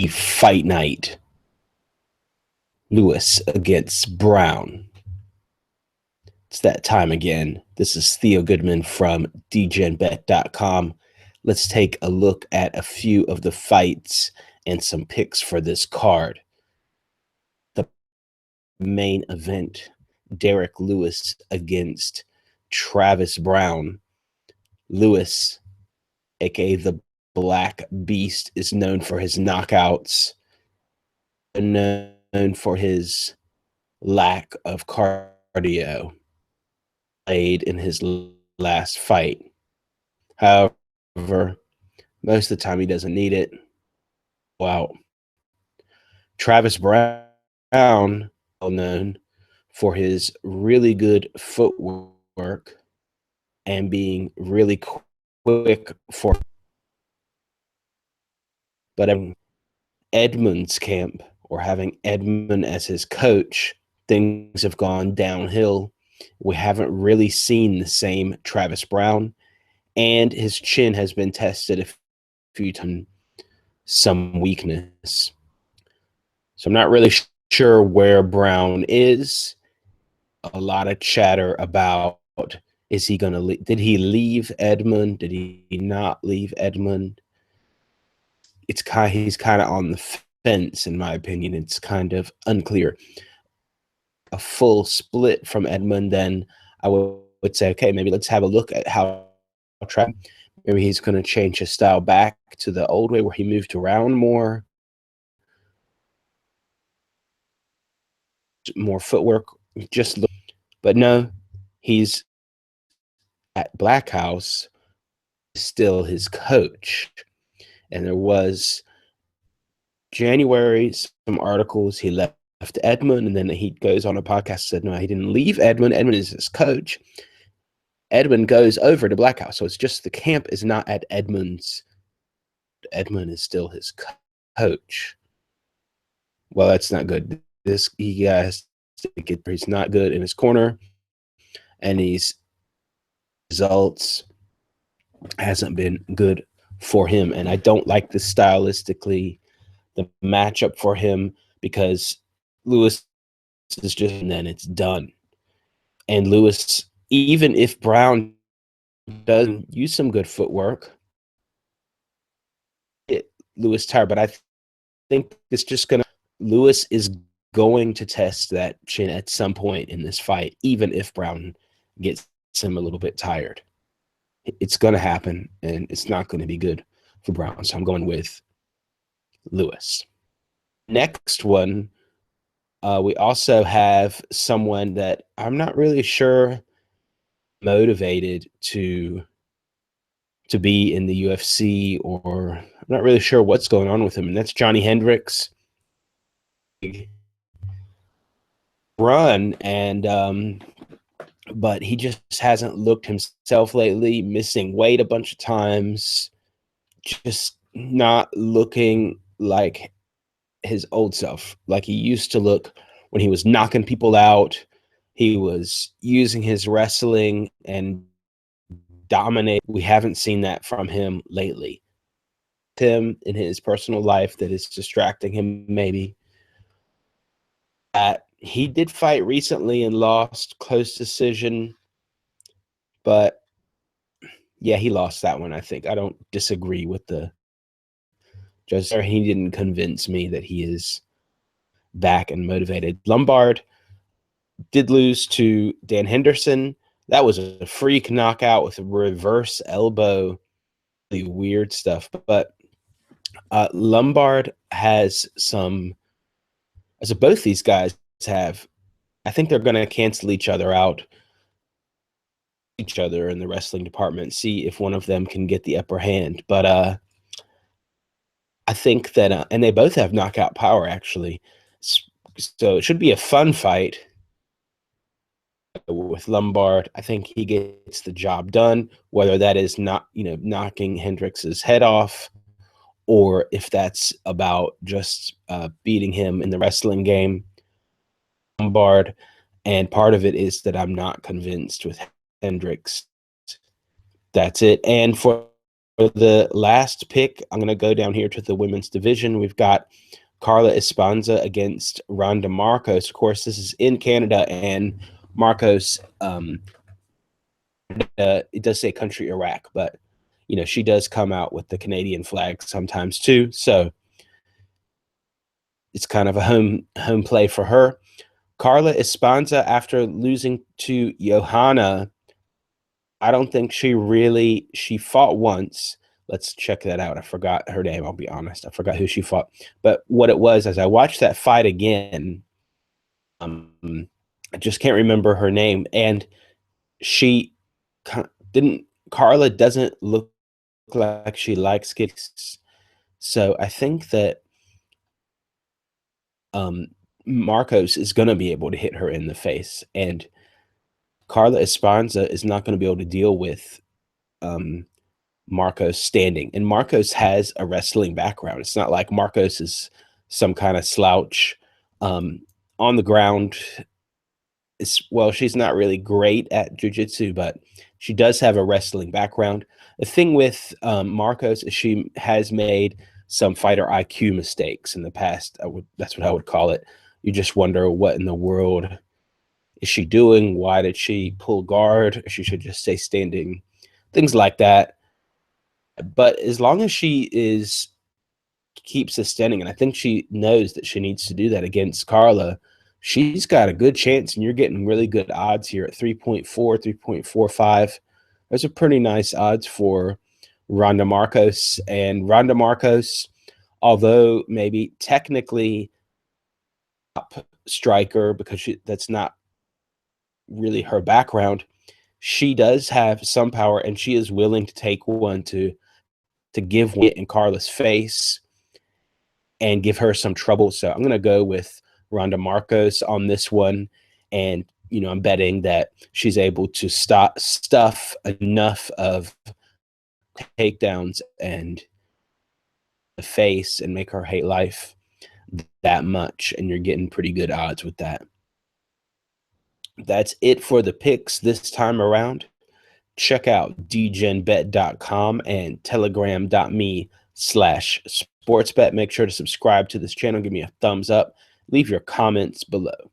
Fight Night. Lewis against Browne. It's that time again. This is Theo Goodman from dgenbet.com. Let's take a look at a few of the fights and some picks for this card. The main event, Derek Lewis against Travis Browne. Lewis, aka the Black Beast, is known for his knockouts, known for his lack of cardio played in his last fight. However, most of the time he doesn't need it. Wow. Travis Browne, well known for his really good footwork and being really quick for. But Edmund's camp, or having Edmund as his coach, things have gone downhill. We haven't really seen the same Travis Browne, and his chin has been tested a few times, some weakness. So I'm not really sure where Browne is. A lot of chatter about, is he going to did he leave Edmund? Did he not leave Edmund? He's kind of on the fence, in my opinion. It's kind of unclear. A full split from Edmund, then I would say, okay, maybe let's have a look at how maybe he's going to change his style back to the old way where he moved around more footwork. But no, he's at Black House, still his coach. And there was January, some articles, he left Edmund, and then he goes on a podcast and said, no, he didn't leave Edmund. Edmund is his coach. Edmund goes over to Black House. So it's just the camp is not at Edmund's. Edmund is still his coach. Well, that's not good. He has to get, he's not good in his corner, and his results hasn't been good for him. And I don't like this stylistically, the matchup for him, because Lewis is just, and then it's done. And Lewis, even if Browne doesn't use some good footwork, Lewis tired. But I think it's just gonna, Lewis is going to test that chin at some point in this fight, even if Browne gets him a little bit tired. It's going to happen, and it's not going to be good for Browne. So I'm going with Lewis. Next one, we also have someone that I'm not really sure motivated to be in the UFC, or I'm not really sure what's going on with him, and that's Johnny Hendricks. Run, and but he just hasn't looked himself lately, missing weight a bunch of times, just not looking like his old self, like he used to look when he was knocking people out. He was using his wrestling and dominate. We haven't seen that from him lately. Him in his personal life that is distracting him, maybe. He did fight recently and lost, close decision, but yeah, he lost that one, I think. I don't disagree with the judge there. He didn't convince me that he is back and motivated. Lombard did lose to Dan Henderson. That was a freak knockout with a reverse elbow. Really weird stuff. But Lombard has some, as both these guys have, I think they're going to cancel each other out, each other in the wrestling department, see if one of them can get the upper hand. But I think that, and they both have knockout power, actually. So it should be a fun fight with Lombard. I think he gets the job done, whether that is not, knocking Hendricks's head off, or if that's about just beating him in the wrestling game. Lombard, and part of it is that I'm not convinced with Hendricks. That's it. And for For the last pick, I'm going to go down here to the women's division. We've got Carla Esparza against Ronda Marcos. Of course, this is in Canada, and Marcos, it does say country Iraq, but she does come out with the Canadian flag sometimes too. So it's kind of a home play for her. Carla Esparza, after losing to Johanna, I don't think she fought once. Let's check that out. I forgot her name. I'll be honest. I forgot who she fought. But what it was, as I watched that fight again, I just can't remember her name. And she didn't. Carla doesn't look like she likes kicks. So I think that Marcos is going to be able to hit her in the face, and Carla Esparza is not going to be able to deal with Marcos standing. And Marcos has a wrestling background. It's not like Marcos is some kind of slouch on the ground. She's not really great at jiu-jitsu, but she does have a wrestling background. The thing with Marcos is she has made some fighter IQ mistakes in the past. That's what I would call it. You just wonder, what in the world is she doing? Why did she pull guard? She should just stay standing. Things like that. But as long as she keeps us standing, and I think she knows that she needs to do that against Carla, she's got a good chance, and you're getting really good odds here at 3.4, 3.45. Those are pretty nice odds for Ronda Marcos. And Ronda Marcos, although maybe technically top striker, because that's not really her background, she does have some power, and she is willing to take one to give one in Carla's face and give her some trouble. So I'm going to go with Ronda Marcos on this one. And, I'm betting that she's able to stuff enough of takedowns and the face and make her hate life that much. And you're getting pretty good odds with that. That's it for the picks this time around. Check out dgenbet.com and telegram.me/sportsbet. Make sure to subscribe to this channel. Give me a thumbs up. Leave your comments below.